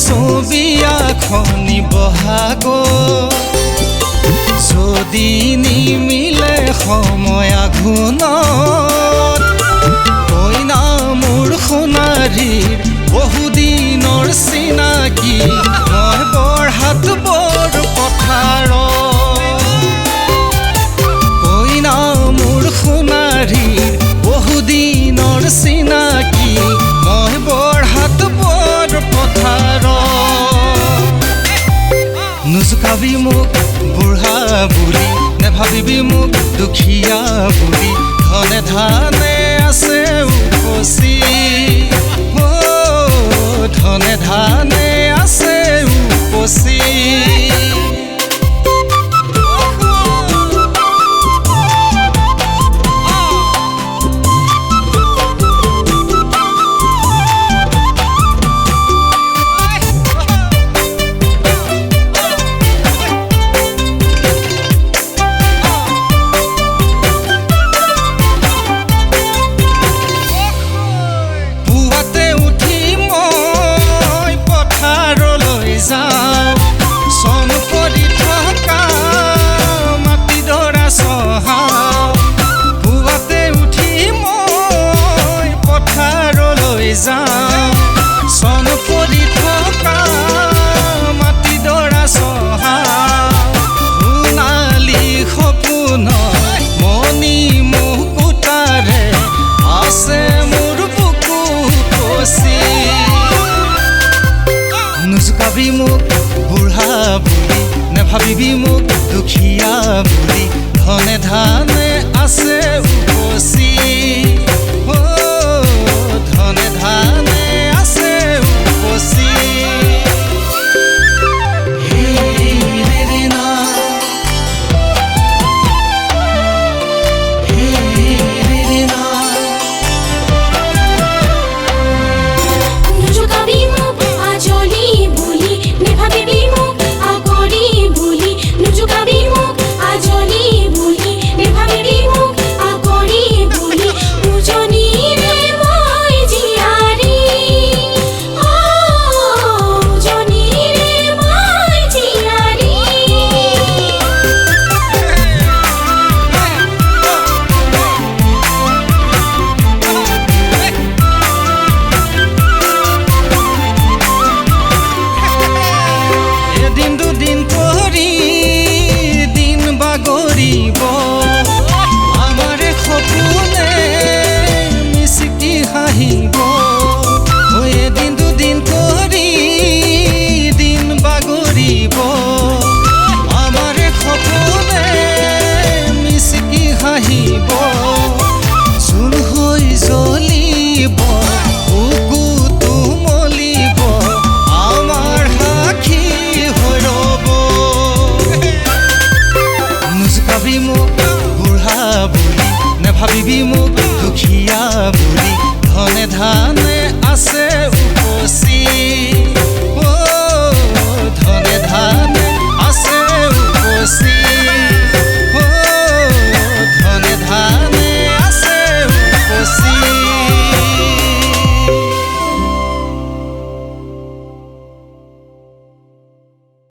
ছবি আখনি বহাগ যদি নিমিলে সময় আঘোণত কইনা মোৰ সোণাৰীৰ বহুদিনৰ চিনাকি মই বৰহাট বৰ পথাৰত কইনা মোৰ সোণাৰীৰ বহুদিনৰ চিনাকি মই বৰহাট বৰ পথাৰত নুজুকাবি মোক বুঢ়া বুলি নেভাবিবি মোক দুখীয়া বুলি ধনে ধানে আছে উপচি ধনে ধানে আছে উপচি সন পৰি থকা মাটিডৰা সোণালী সপোন মণি মুকুতাৰে আছে মোৰ বুকু কচি নুজুকাবি মোক বুঢ়া বুলি নেভাবিবি মোক দুখীয়া বুলি ধনে ধানে আছে উপচি ধনে ধানে আছে উপচি আমাৰে সপোনে মিচিকি হাঁহিব এদিন দুদিন কৰি দিন বাগৰিব আমাৰে সপোনে মিচিকি হাঁহিব জোন হৈ জ্বলিব বুকুটো মলিব আমাৰ সাক্ষী হৈ ৰ'ব নুজুকাবি মোক বুঢ়া বুলি নেভাবিবি মোক দুখীয়া বুলি ধনে ধানে আছে উপচি